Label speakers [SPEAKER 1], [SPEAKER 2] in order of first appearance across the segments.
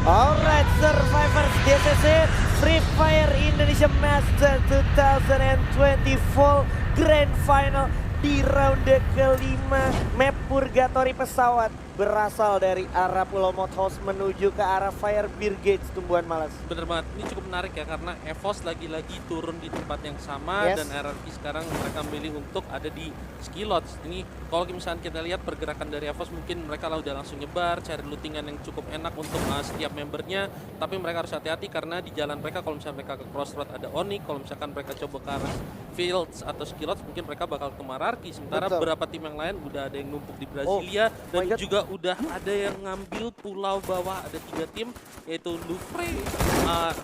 [SPEAKER 1] Alright, Survivors DCC Free Fire Indonesia Master 2024 Grand Final di ronde kelima. Map Purgatory pesawat berasal dari arah Pulau Mothouse menuju ke arah Fire Brigade Tumbuhan Malas.
[SPEAKER 2] Bener banget, ini cukup menarik ya karena EVOS lagi-lagi turun di tempat yang sama.
[SPEAKER 1] Yes.
[SPEAKER 2] Dan RRQ sekarang mereka milih untuk ada di Skilots. Ini kalau misalnya kita lihat pergerakan dari EVOS mungkin mereka lah udah langsung nyebar, cari lootingan yang cukup enak untuk setiap membernya. Tapi mereka harus hati-hati karena di jalan mereka kalau misalnya mereka ke Crossroad ada Onyx, kalau misalkan mereka coba ke arah Fields atau Skilots mungkin mereka bakal ke Mararki. Sementara beberapa tim yang lain udah ada yang numpuk di Brasilia dan juga udah ada yang ngambil pulau bawah. Ada 3 tim yaitu Louvre,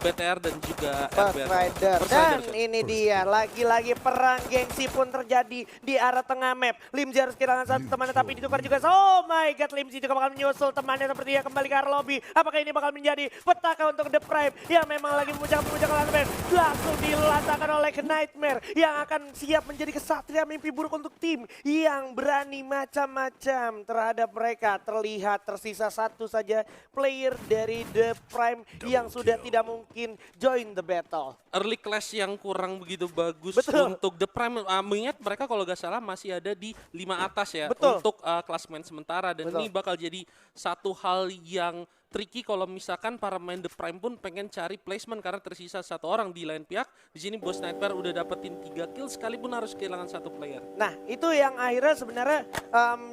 [SPEAKER 2] BTR dan juga
[SPEAKER 1] Rider. Dan ini dia lagi-lagi perang gengsi pun terjadi di arah tengah map. Limzi harus kehilangan satu temannya tapi ditukar juga. Oh my god, Limzi juga bakal menyusul temannya sepertinya kembali ke arah lobby. Apakah ini bakal menjadi petaka untuk The Prime yang memang lagi memuncak-memuncak lantai. Langsung dilantakan oleh Nightmare yang akan siap menjadi kesatria mimpi buruk untuk tim yang berani macam-macam terhadap mereka. Terlihat tersisa satu saja player dari The Prime yang sudah tidak mungkin join the battle.
[SPEAKER 2] Early clash yang kurang begitu bagus untuk The Prime. Mengingat mereka kalau gak salah masih ada di 5 atas ya untuk klasmen sementara. Dan ini bakal jadi satu hal yang tricky kalau misalkan para main The Prime pun pengen cari placement karena tersisa satu orang di lain pihak. Di sini Bos Nightmare udah dapetin 3 kill sekalipun harus kehilangan satu player.
[SPEAKER 1] Nah itu yang akhirnya sebenarnya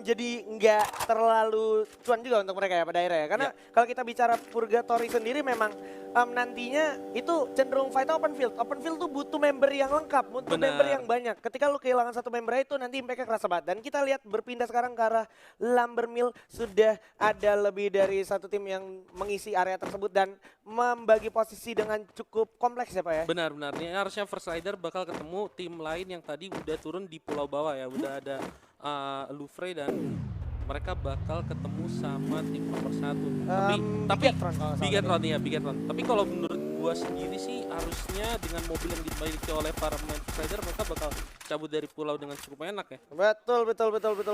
[SPEAKER 1] jadi nggak terlalu cuan juga untuk mereka ya pada akhirnya ya. Karena kalau kita bicara Purgatory sendiri memang nantinya itu cenderung fight open field. Open field tuh butuh member yang lengkap, butuh member yang banyak. Ketika lu kehilangan satu member itu nanti mereka kerasa banget. Dan kita lihat berpindah sekarang ke arah Lumbermill sudah ada lebih dari satu tim yang mengisi area tersebut dan membagi posisi dengan cukup kompleks ya Pak ya?
[SPEAKER 2] Benar-benar, ini harusnya First Rider bakal ketemu tim lain yang tadi udah turun di pulau bawah ya. Udah ada Louvre dan mereka bakal ketemu sama tim nomor 1. Tapi Bigetron. Tapi kalau menurut gua sendiri sih harusnya dengan mobil yang dimiliki oleh para pemain First Rider mereka bakal cabut dari pulau dengan cukup enak ya.
[SPEAKER 1] Betul.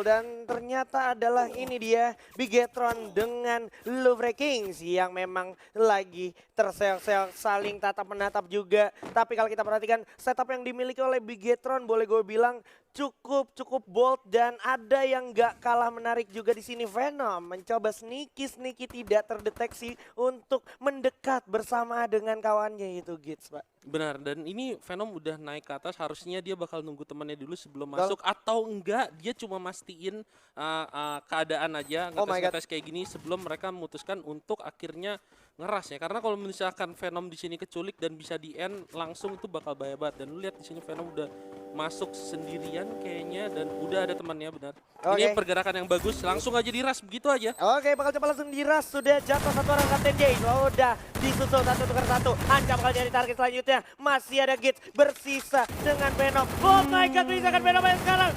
[SPEAKER 1] Dan ternyata adalah ini dia Bigetron dengan Louvre Kings yang memang lagi terseok-seok saling tatap menatap juga. Tapi kalau kita perhatikan setup yang dimiliki oleh Bigetron boleh gue bilang cukup bold dan ada yang gak kalah menarik juga di sini. Venom mencoba sneaky tidak terdeteksi untuk mendekat bersama dengan kawannya itu Gits Pak.
[SPEAKER 2] Benar, dan ini Venom udah naik ke atas, harusnya dia bakal nunggu temannya dulu sebelum masuk atau enggak dia cuma mastiin keadaan aja ngetes kayak gini sebelum mereka memutuskan untuk akhirnya ngeras ya. Karena kalau misalkan Venom di sini keculik dan bisa di end langsung itu bakal bahaya banget. Dan lu lihat di sini Venom udah masuk sendirian kayaknya dan udah ada temannya benar. Ini pergerakan yang bagus, langsung aja diras begitu aja.
[SPEAKER 1] Bakal coba langsung diras, sudah jatuh satu orang Kapten J. Udah disusul satu tukar satu. Ancam bakal jadi target selanjutnya. Masih ada Gits bersisa dengan Venom. Oh my god, bisa kan Venom yang sekarang.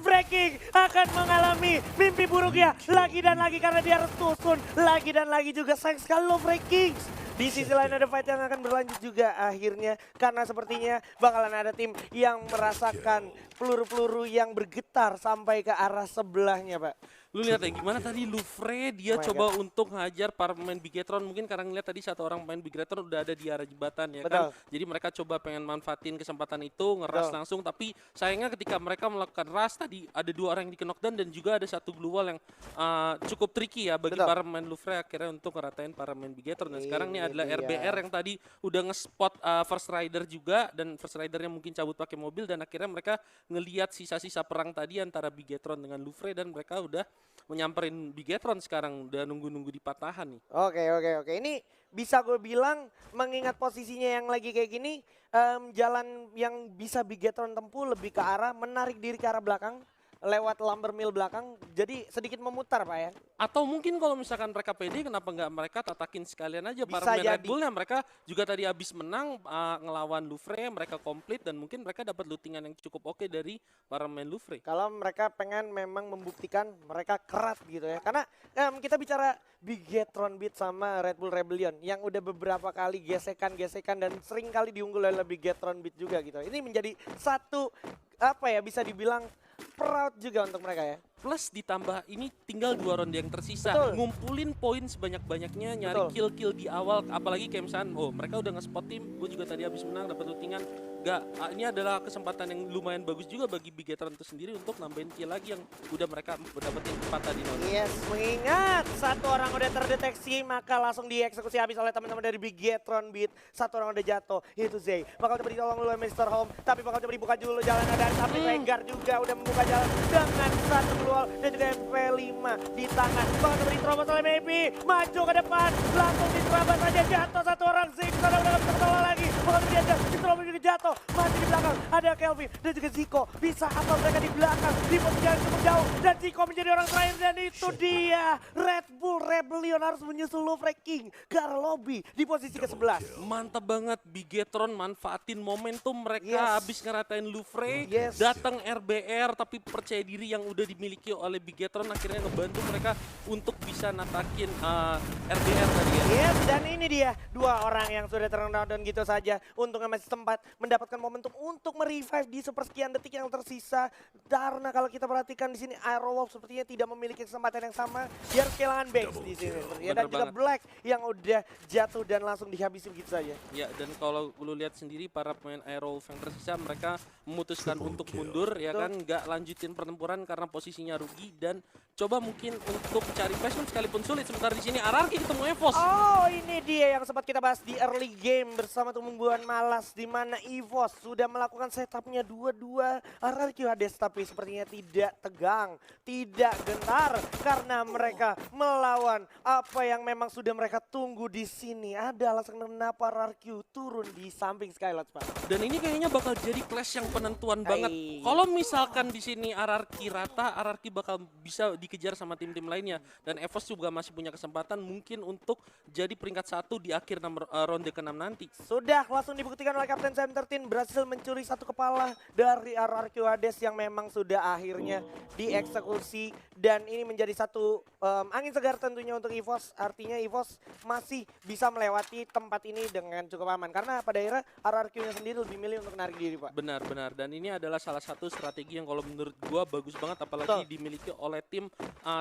[SPEAKER 1] Breaking akan mengalami mimpi buruknya lagi dan lagi karena dia harus tusun. Lagi dan lagi juga sayang sekali lo Breaking. Di sisi lain ada fight yang akan berlanjut juga akhirnya karena sepertinya bakalan ada tim yang merasakan peluru-peluru yang bergetar sampai ke arah sebelahnya Pak.
[SPEAKER 2] Lu lihat ya gimana tadi Louvre dia coba untuk ngajar para pemain Bigetron, mungkin karena ngeliat tadi satu orang pemain Bigetron udah ada di arah jembatan ya kan. Jadi mereka coba pengen manfaatin kesempatan itu ngeras langsung, tapi sayangnya ketika mereka melakukan rush tadi ada 2 orang yang di knockdown dan juga ada satu glue wall yang cukup tricky ya bagi para pemain Louvre akhirnya untuk ngeratain para pemain Bigetron. Dan sekarang ini adalah RBR yang tadi udah nge-spot First Rider juga dan First Ridernya mungkin cabut pakai mobil dan akhirnya mereka ngelihat sisa-sisa perang tadi antara Bigetron dengan Louvre dan mereka udah menyamperin Bigetron sekarang, udah nunggu-nunggu di patahan nih.
[SPEAKER 1] Oke. Ini bisa gue bilang mengingat posisinya yang lagi kayak gini, jalan yang bisa Bigetron tempuh lebih ke arah menarik diri ke arah belakang lewat Lumbermill belakang, jadi sedikit memutar Pak ya.
[SPEAKER 2] Atau mungkin kalau misalkan mereka pede, kenapa nggak mereka tatakin sekalian aja para pemain Red Bull-nya. Mereka juga tadi habis menang ngelawan Louvre, mereka komplit dan mungkin mereka dapat lootingan yang cukup oke dari para pemain Louvre.
[SPEAKER 1] Kalau mereka pengen memang membuktikan mereka keras gitu ya. Karena kita bicara Bigetron Beat sama Red Bull Rebellion yang udah beberapa kali gesekan dan sering kali diunggul oleh Bigetron Beat juga gitu. Ini menjadi satu bisa dibilang proud juga untuk mereka ya.
[SPEAKER 2] plus ditambah ini tinggal 2 ronde yang tersisa.
[SPEAKER 1] Betul.
[SPEAKER 2] Ngumpulin poin sebanyak-banyaknya, nyari
[SPEAKER 1] Betul.
[SPEAKER 2] kill-kill di awal. Apalagi kayak misalnya, oh mereka udah nge-spot tim, gue juga tadi habis menang dapat lootingan. Ini adalah kesempatan yang lumayan bagus juga bagi Bigetron itu sendiri untuk nambahin kill lagi yang udah mereka dapetin 4 tadi.
[SPEAKER 1] Yes, mengingat satu orang udah terdeteksi maka langsung dieksekusi habis oleh teman-teman dari Bigetron Beat. Satu orang udah jatuh, yaitu Zay. Bakal coba ditolong dulu Mr. Home, tapi bakal coba dibuka dulu jalan dan tapi Rengar juga udah membuka jalan dengan satu keluar dan juga MP5 di tangan. Bakal coba diterobos oleh Maybe, maju ke depan, langsung diterobos aja jatuh satu orang. Zay kesana udah gak bisa ketolong lagi. Bakal coba diajak, diterobos juga jatuh, masih di belakang ada Kelvin dan juga Zico. Bisa apa mereka di belakang, di posisi yang cukup jauh dan Zico menjadi orang terakhir dan itu dia Red Bull Rebellion harus menyusul Louvre King ke arah lobby di posisi ke-11.
[SPEAKER 2] Mantap banget Bigetron manfaatin momentum mereka
[SPEAKER 1] Yes.
[SPEAKER 2] habis ngeratain Louvre,
[SPEAKER 1] Yes.
[SPEAKER 2] datang RBR tapi percaya diri yang udah dimiliki oleh Bigetron akhirnya ngebantu mereka untuk bisa natakin RBR tadi ya.
[SPEAKER 1] Yes, dan ini dia dua orang yang sudah terdown gitu saja. Untungnya masih sempat mendapatkan momentum untuk merevive di sepersekian detik yang tersisa. Karena kalau kita perhatikan di sini Aerowolf sepertinya tidak memiliki kesempatan yang sama. Dia harus kehilangan Banks di sini. Sepertinya. Dan
[SPEAKER 2] Bener
[SPEAKER 1] juga
[SPEAKER 2] banget.
[SPEAKER 1] Black yang udah jatuh dan langsung dihabisi begitu saja.
[SPEAKER 2] Ya, dan kalau lu lihat sendiri para pemain Aerowolf yang tersisa mereka memutuskan untuk mundur ya
[SPEAKER 1] Betul.
[SPEAKER 2] kan, nggak lanjutin pertempuran karena posisinya rugi dan coba mungkin untuk cari placement sekalipun sulit. Sementara di sini Ararki ketemu Evos.
[SPEAKER 1] Oh, ini dia yang sempat kita bahas di early game bersama Tumbuhan Malas di mana Evos sudah melakukan setupnya 2-2 RRQ Hades tapi sepertinya tidak tegang, tidak gentar karena mereka melawan apa yang memang sudah mereka tunggu di sini. Ada alasan kenapa RRQ turun di samping Skylots, Pak.
[SPEAKER 2] Dan ini kayaknya bakal jadi clash yang penentuan banget.
[SPEAKER 1] Hai.
[SPEAKER 2] Kalau misalkan di sini Ararki rata, Ararki bakal bisa dikejar sama tim-tim lainnya. Dan Evos juga masih punya kesempatan mungkin untuk jadi peringkat 1 di akhir ronde ke-6 nanti.
[SPEAKER 1] Sudah langsung dibuktikan oleh Kapten Sam 13 berhasil mencuri satu kepala dari RRQ Hades yang memang sudah akhirnya dieksekusi dan ini menjadi satu angin segar tentunya untuk EVOS. Artinya EVOS masih bisa melewati tempat ini dengan cukup aman karena pada akhirnya RRQ-nya sendiri lebih milih untuk menarik diri, Pak.
[SPEAKER 2] Benar-benar, dan ini adalah salah satu strategi yang kalau menurut gua bagus banget apalagi
[SPEAKER 1] Betul.
[SPEAKER 2] dimiliki oleh tim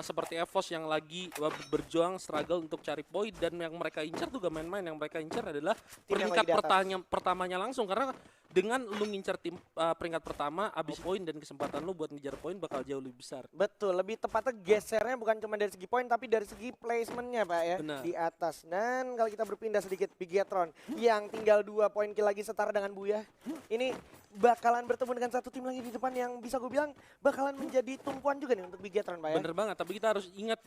[SPEAKER 2] seperti Evos yang lagi berjuang struggle untuk cari poin dan yang mereka incar juga main-main yang mereka incar adalah
[SPEAKER 1] Tim yang
[SPEAKER 2] peringkat
[SPEAKER 1] lagi di atas.
[SPEAKER 2] pertamanya langsung karena dengan lu ngincar tim peringkat pertama abis poin dan kesempatan lu buat ngejar poin bakal jauh lebih besar.
[SPEAKER 1] Betul, lebih tepatnya gesernya bukan cuma dari segi poin tapi dari segi placementnya, Pak ya,
[SPEAKER 2] Benar.
[SPEAKER 1] di atas. Dan kalau kita berpindah sedikit Bigetron yang tinggal 2 poin kill lagi setara dengan Buya. Ini bakalan bertemu dengan satu tim lagi di depan yang bisa gue bilang bakalan menjadi tumpuan juga nih untuk Bigetron, Pak ya.
[SPEAKER 2] Bener banget, tapi kita harus ingat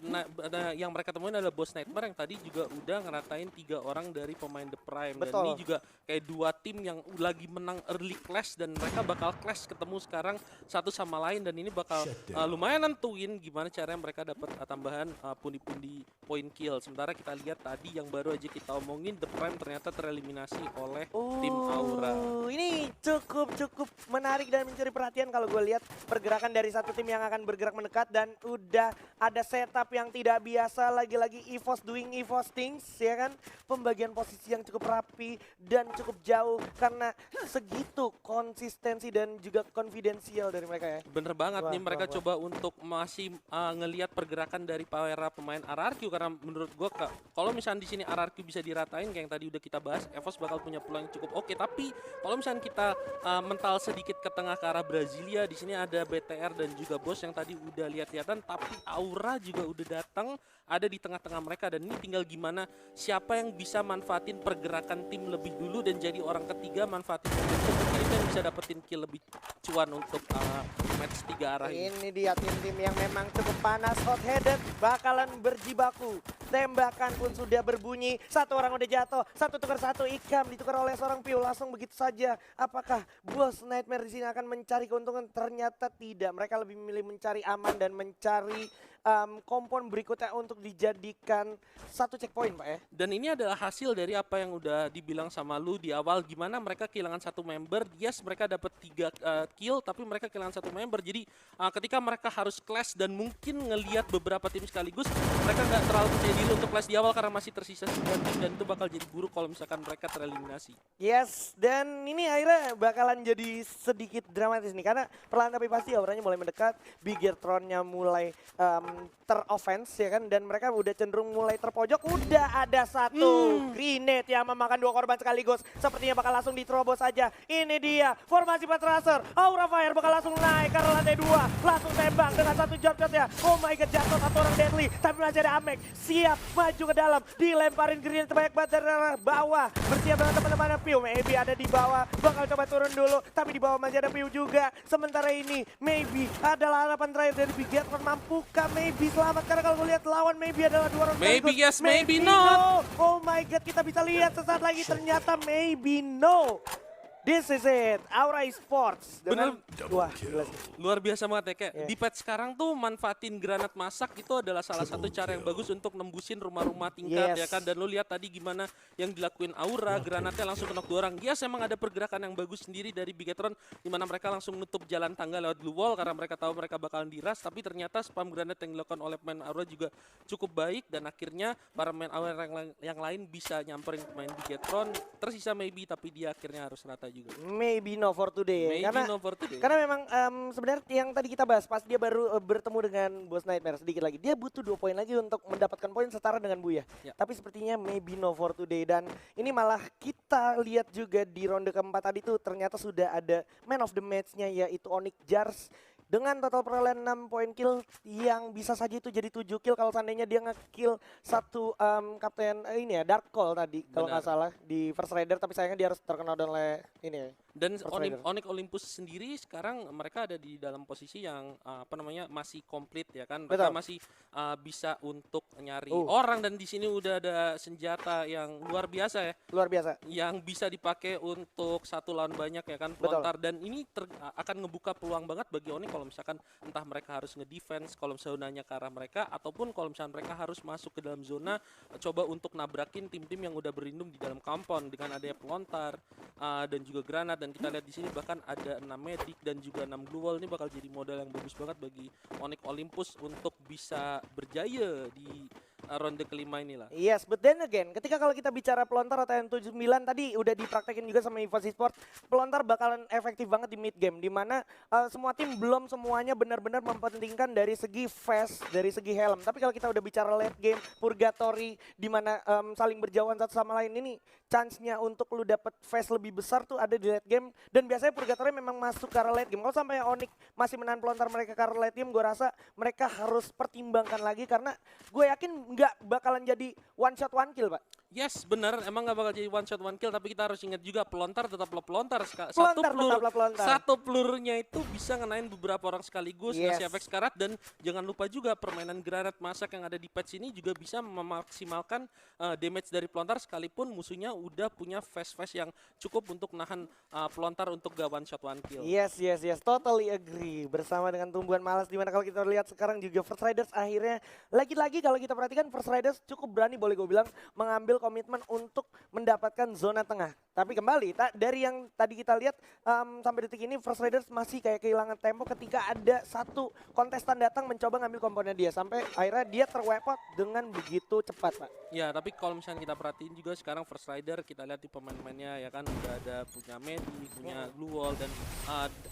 [SPEAKER 2] yang mereka temuin adalah Boss Nightmare yang tadi juga udah ngeratain 3 orang dari pemain The Prime. Dan
[SPEAKER 1] Betul.
[SPEAKER 2] ini juga kayak 2 tim yang lagi menang early clash dan mereka bakal clash ketemu sekarang satu sama lain dan ini bakal lumayan nentuin gimana caranya mereka dapat tambahan pundi-pundi poin kill. Sementara kita lihat tadi yang baru aja kita omongin The Prime ternyata tereliminasi oleh tim Aura.
[SPEAKER 1] Ini cukup menarik dan mencuri perhatian kalau gue lihat pergerakan dari satu tim yang akan bergerak mendekat dan udah ada setup yang tidak biasa, lagi-lagi EVOS doing EVOS things ya kan, pembagian posisi yang cukup rapi dan cukup jauh karena segitu konsistensi dan juga konfidensial dari mereka ya.
[SPEAKER 2] Bener banget
[SPEAKER 1] Wah,
[SPEAKER 2] nih mereka
[SPEAKER 1] wah.
[SPEAKER 2] coba untuk masih ngelihat pergerakan dari para pemain RRQ karena menurut gua kalau misalnya di sini RRQ bisa diratain kayak yang tadi udah kita bahas, Evos bakal punya peluang yang cukup oke. Tapi kalau misalnya kita mental sedikit ke tengah ke arah Brasilia, di sini ada BTR dan juga Bos yang tadi udah lihat-lihatan, tapi Aura juga udah datang ada di tengah-tengah mereka dan ini tinggal gimana siapa yang bisa manfaatin pergerakan tim lebih dulu dan jadi orang ketiga manfaatin momentum mungkin itu yang bisa dapetin kill lebih cuan untuk match 3 arah ini.
[SPEAKER 1] Ini dia tim-tim yang memang cukup panas, hot-headed, bakalan berjibaku. Tembakan pun sudah berbunyi, satu orang udah jatuh, satu tukar satu, Ikam ditukar oleh seorang Piu langsung begitu saja. Apakah Boss Nightmare di sini akan mencari keuntungan? Ternyata tidak, mereka lebih memilih mencari aman dan mencari kompon berikutnya untuk dijadikan satu checkpoint Pak ya.
[SPEAKER 2] Dan ini adalah hasil dari apa yang udah dibilang sama lu di awal, gimana mereka kehilangan satu member. Yes, mereka dapat 3 kill tapi mereka kehilangan satu member. Jadi ketika mereka harus clash dan mungkin ngelihat beberapa tim sekaligus, mereka nggak terlalu percaya diri untuk clash di awal karena masih tersisa 9 tim, dan itu bakal jadi buruk kalau misalkan mereka tereliminasi.
[SPEAKER 1] Yes, dan ini akhirnya bakalan jadi sedikit dramatis nih karena perlahan tapi pasti auranya mulai mendekat, Bigetron-nya mulai teroffense ya kan, dan mereka udah cenderung mulai terpojok. Udah ada satu grenade yang memakan 2 korban sekaligus, sepertinya bakal langsung diterobos saja. Ini dia formasi Patracer, Aura Fire bakal langsung naik ke lantai 2, langsung tembak dengan satu jump shot ya. Oh my god, jatuh satu orang deadly, tapi masih ada Amek siap maju ke dalam, dilemparin grenade terbanyak banget dari arah bawah. Bersiap dengan teman-teman Piu, maybe ada di bawah, bakal coba turun dulu, tapi di bawah masih ada Piu juga. Sementara ini maybe adalah harapan terakhir dari Bigetron, mampukah maybe selamat, karena kalau gue lihat lawan maybe adalah 2 orang
[SPEAKER 2] Maybe
[SPEAKER 1] sekaligus.
[SPEAKER 2] yes, maybe not.
[SPEAKER 1] Oh my god, kita bisa lihat sesaat lagi ternyata maybe no. This is it, Aura Esports dengan wah gila sih.
[SPEAKER 2] Luar biasa banget ya, kayak
[SPEAKER 1] Yeah.
[SPEAKER 2] di patch sekarang tuh manfaatin granat masak itu adalah salah satu cara yang bagus untuk nembusin rumah-rumah tingkat ya
[SPEAKER 1] Yes.
[SPEAKER 2] kan. Dan lu lihat tadi gimana yang dilakuin Aura, granatnya langsung knock 2 orang. Yes, emang ada pergerakan yang bagus sendiri dari Bigetron di mana mereka langsung menutup jalan tangga lewat blue wall karena mereka tahu mereka bakalan diras, tapi ternyata spam granat yang dilakukan oleh pemain Aura juga cukup baik dan akhirnya para pemain Aura yang lain bisa nyamperin pemain Bigetron. Tersisa maybe tapi dia akhirnya harus rata juga.
[SPEAKER 1] Maybe no for today.
[SPEAKER 2] Maybe
[SPEAKER 1] karena
[SPEAKER 2] no for today.
[SPEAKER 1] karena memang sebenarnya yang tadi kita bahas pas dia baru bertemu dengan Bos Nightmare sedikit lagi, dia butuh 2 poin lagi untuk mendapatkan poin setara dengan Buya.
[SPEAKER 2] Ya.
[SPEAKER 1] Tapi sepertinya maybe no for today, dan ini malah kita lihat juga di ronde keempat tadi tuh ternyata sudah ada man of the match-nya yaitu Onyx Jars. Dengan total perolehan 6 poin kill yang bisa saja itu jadi 7 kill kalau seandainya dia nge-kill satu kapten ini ya Dark Call tadi kalau nggak salah di First Rider, tapi sayangnya dia harus terkena oleh ini ya.
[SPEAKER 2] Dan
[SPEAKER 1] First Rider.
[SPEAKER 2] Onyx Olympus sendiri sekarang mereka ada di dalam posisi yang masih komplit ya kan. Mereka
[SPEAKER 1] Betul.
[SPEAKER 2] masih bisa untuk nyari orang, dan di sini udah ada senjata yang luar biasa ya,
[SPEAKER 1] Luar biasa.
[SPEAKER 2] yang bisa dipakai untuk satu lawan banyak ya kan,
[SPEAKER 1] Betul.
[SPEAKER 2] pelontar. Dan ini akan ngebuka peluang banget bagi Onyx kalau misalkan entah mereka harus ngedefense kalau zonanya ke arah mereka, ataupun kalau misalkan mereka harus masuk ke dalam zona, coba untuk nabrakin tim-tim yang udah berlindung di dalam compound dengan adanya pelontar dan juga granat. Dan kita lihat di sini bahkan ada 6 medic dan juga 6 glue wall. Ini bakal jadi modal yang bagus banget bagi Onyx Olympus untuk bisa berjaya di ronde kelima inilah.
[SPEAKER 1] Yes, but then again, ketika kalau kita bicara pelontar atau M79 tadi udah dipraktekin juga sama EVOS Esports, pelontar bakalan efektif banget di mid game, di mana semua tim belum semuanya benar-benar mempentingkan dari segi fast, dari segi helm. Tapi kalau kita udah bicara late game, purgatory, di mana saling berjauhan satu sama lain, ini chance-nya untuk lu dapet fast lebih besar tuh ada di late game. Dan biasanya purgatory memang masuk ke arah late game. Kalau sampai Onyx masih menahan pelontar mereka ke arah late game, gue rasa mereka harus pertimbangkan lagi, karena gue yakin nggak bakalan jadi one shot one kill Pak.
[SPEAKER 2] Yes, benar. Emang nggak bakal jadi one shot one kill, tapi kita harus ingat juga pelontar tetaplah pelontar.
[SPEAKER 1] Pelontar tetaplah pelontar.
[SPEAKER 2] Satu pelurunya itu bisa ngenain beberapa orang sekaligus,
[SPEAKER 1] Yes.
[SPEAKER 2] ngasih efek sekarat. Dan jangan lupa juga permainan granat masak yang ada di patch ini juga bisa memaksimalkan damage dari pelontar, sekalipun musuhnya udah punya fast yang cukup untuk nahan pelontar untuk gak one shot one kill.
[SPEAKER 1] Yes, totally agree. Bersama dengan tumbuhan malas, dimana kalau kita lihat sekarang juga First Riders akhirnya lagi-lagi kalau kita perhatikan First Riders cukup berani, boleh gue bilang, mengambil komitmen untuk mendapatkan zona tengah. Tapi kembali dari yang tadi kita lihat sampai detik ini First Riders masih kayak kehilangan tempo ketika ada satu kontestan datang mencoba ngambil komponen dia, sampai akhirnya dia terwepot dengan begitu cepat Pak.
[SPEAKER 2] Ya, tapi kalau misalnya kita perhatiin juga sekarang First Rider, kita lihat di pemain-pemainnya ya kan udah ada punya medic, punya glue wall, dan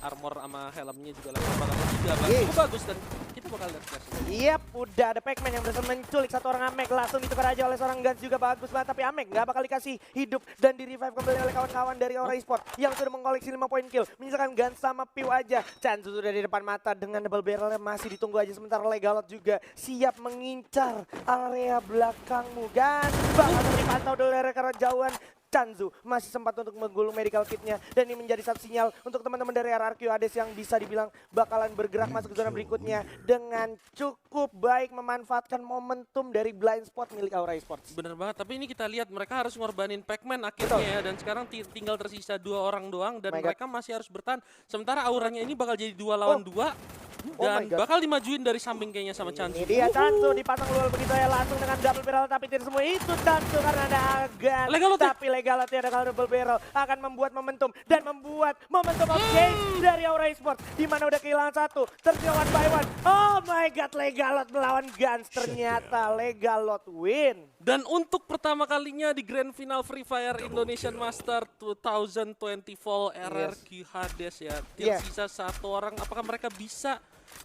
[SPEAKER 2] armor sama helmnya juga level juga cukup bagus, dan kita bakal lihat flash.
[SPEAKER 1] Yap, udah ada Pac-Man yang berhasil menculik satu orang Amek, langsung ditukar aja oleh seorang Guns juga bagus banget, tapi Amek nggak bakal dikasih hidup dan di revive kembali oleh kawan-kawan dari Aura Esports yang sudah mengkoleksi 5 poin kill, menyisakan Guns sama Piu aja. Chanzu sudah di depan mata dengan double barrelnya, masih ditunggu aja sementara Legalot juga siap mengincar area belakangmu. Guns bakal dipantau dari rekan jauhan. Chanzu masih sempat untuk menggulung medical kitnya, dan ini menjadi satu sinyal untuk teman-teman dari RRQ Hades yang bisa dibilang bakalan bergerak masuk ke zona berikutnya dengan cukup baik memanfaatkan momentum dari blind spot milik Aura Esports.
[SPEAKER 2] Bener banget, tapi ini kita lihat mereka harus ngorbanin Pac-Man akhirnya ya, dan sekarang tinggal tersisa 2 orang doang dan mereka masih harus bertahan. Sementara auranya ini bakal jadi 2 lawan 2.
[SPEAKER 1] Oh
[SPEAKER 2] dan
[SPEAKER 1] my God.
[SPEAKER 2] bakal dimajuin dari samping kayaknya sama
[SPEAKER 1] Ini
[SPEAKER 2] Chansu.
[SPEAKER 1] dia Chansu dipasang luar begitu ya langsung dengan double barrel tapi tidak semua itu Chansu karena ada Agan.
[SPEAKER 2] Legalot ya?
[SPEAKER 1] Tapi Legalot ada kalau double barrel akan membuat momentum dan membuat momentum of change dari Aura Esports di mana udah kehilangan satu terjadi one by one. Oh my God, Legalot melawan Guns, ternyata Legalot win.
[SPEAKER 2] Dan untuk pertama kalinya di Grand Final Free Fire Indonesian Master 2024 RRQ Hades ya.
[SPEAKER 1] Yeah.
[SPEAKER 2] Sisa satu orang, apakah mereka bisa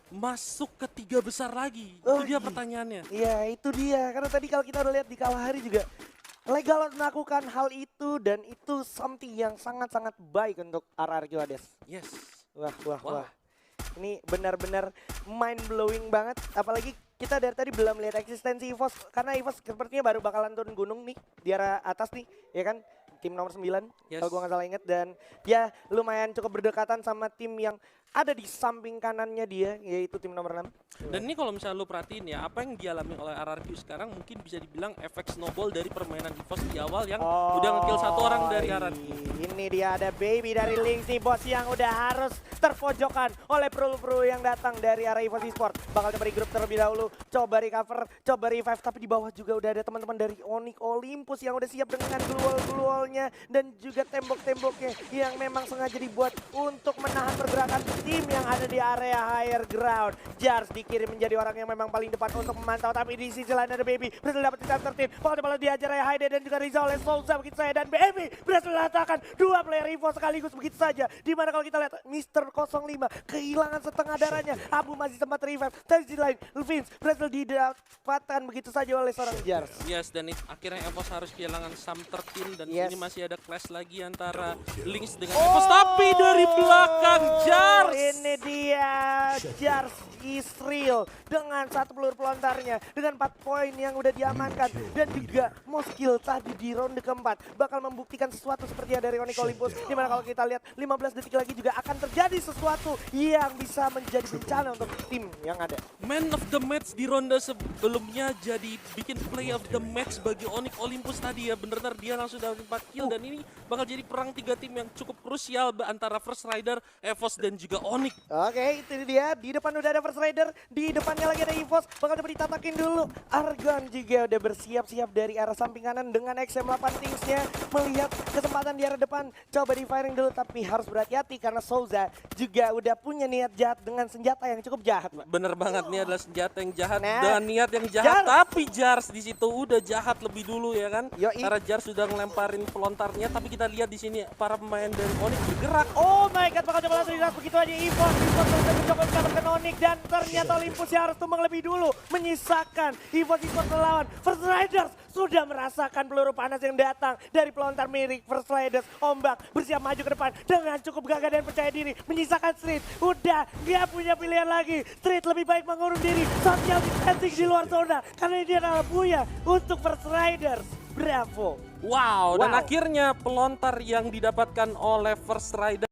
[SPEAKER 2] masuk ke 3 besar lagi?
[SPEAKER 1] Oh,
[SPEAKER 2] Itu dia
[SPEAKER 1] iya.
[SPEAKER 2] pertanyaannya.
[SPEAKER 1] Iya itu dia, karena tadi kalau kita udah lihat di Kalahari juga Legalot melakukan hal itu dan itu something yang sangat-sangat baik untuk RRQ Hades.
[SPEAKER 2] Yes.
[SPEAKER 1] Wah.
[SPEAKER 2] Wow.
[SPEAKER 1] Ini benar-benar mind blowing banget. Apalagi kita dari tadi belum lihat eksistensi EVOS. Karena EVOS sepertinya baru bakalan turun gunung nih. Di arah atas nih, ya kan? Tim nomor 9,
[SPEAKER 2] Yes.
[SPEAKER 1] kalau gue nggak salah inget. Dan ya lumayan cukup berdekatan sama tim yang ada di samping kanannya dia, yaitu tim nomor 6.
[SPEAKER 2] Dan ini kalau misalnya lu perhatiin ya, apa yang dialami oleh RRQ sekarang mungkin bisa dibilang efek snowball dari permainan EVOS di awal yang udah ngekill satu orang dari RRQ.
[SPEAKER 1] Ini dia ada baby dari Lingxi bos yang udah harus terpojokan oleh pro yang datang dari arah EVOS Esports. Bakal coba di grup terlebih dahulu, coba recover, coba revive, tapi di bawah juga udah ada teman-teman dari Onyx Olympus yang udah siap dengan glual-glualnya dan juga tembok-temboknya yang memang sengaja dibuat untuk menahan pergerakan tim yang ada di area higher ground. Jars dikirim menjadi orang yang memang paling depan untuk memantau, tapi di sisi lain ada Baby berhasil dapat titan tertib. Bakal diajar ya Haide dan juga Riza oleh Souza begitu saja, dan Baby berhasil meletakkan 2 player Evo sekaligus begitu saja. Dimana kalau kita lihat Mr. 05 kehilangan setengah darahnya, Abu masih sempat revive. Tapi di sisi lain Vince berhasil didapatkan begitu saja oleh seorang Jars.
[SPEAKER 2] Yes, dan akhirnya EVOS harus kehilangan Sam 13 dan
[SPEAKER 1] Yes.
[SPEAKER 2] ini masih ada clash lagi antara Lynx dengan EVOS, tapi dari belakang Jars.
[SPEAKER 1] Ini dia Jars Israel dengan satu peluru pelontarnya dengan 4 poin yang udah diamankan dan juga Moskil tadi di ronde keempat bakal membuktikan sesuatu seperti yang dari Onyx Olympus, dimana kalau kita lihat 15 detik lagi juga akan terjadi sesuatu yang bisa menjadi bencana untuk tim yang ada.
[SPEAKER 2] Man of the match di ronde sebelumnya jadi bikin play of the match bagi Onyx Olympus tadi ya, bener-bener dia langsung dapat 4 kill dan ini bakal jadi perang 3 tim yang cukup krusial antara First Rider, EVOS dan juga Onyx.
[SPEAKER 1] Oke, itu dia. Di depan udah ada First Rider, di depannya lagi ada EVOS. Bakal coba ditatakin dulu. Argon juga udah bersiap-siap dari arah samping kanan dengan XM8 Things-nya. Melihat kesempatan di arah depan, coba di firing dulu, tapi harus berhati-hati karena Souza juga udah punya niat jahat dengan senjata yang cukup jahat, Pak.
[SPEAKER 2] Bener banget, nih adalah senjata yang jahat
[SPEAKER 1] Nah,
[SPEAKER 2] dan niat yang jahat,
[SPEAKER 1] Jars.
[SPEAKER 2] tapi Jars di situ udah jahat lebih dulu ya kan.
[SPEAKER 1] Yoi.
[SPEAKER 2] Karena Jars sudah ngelemparin pelontarnya, tapi kita lihat di sini para pemain dari Onyx bergerak.
[SPEAKER 1] Oh my God, bakal coba langsung diras begitu aja EVOS. EVOS sudah mencoba mendapatkan Onyx dan ternyata Olympus yang harus tumbang lebih dulu. Menyisakan EVOS melawan First Riders. Sudah merasakan peluru panas yang datang dari pelontar milik First Riders. Ombak bersiap maju ke depan dengan cukup gagah dan percaya diri. Menyisakan Street, udah nggak punya pilihan lagi. Street lebih baik mengurung diri. Social distancing di luar zona karena ini adalah buya untuk First Riders. Bravo.
[SPEAKER 2] Wow, dan
[SPEAKER 1] Wow.
[SPEAKER 2] akhirnya pelontar yang didapatkan oleh First Rider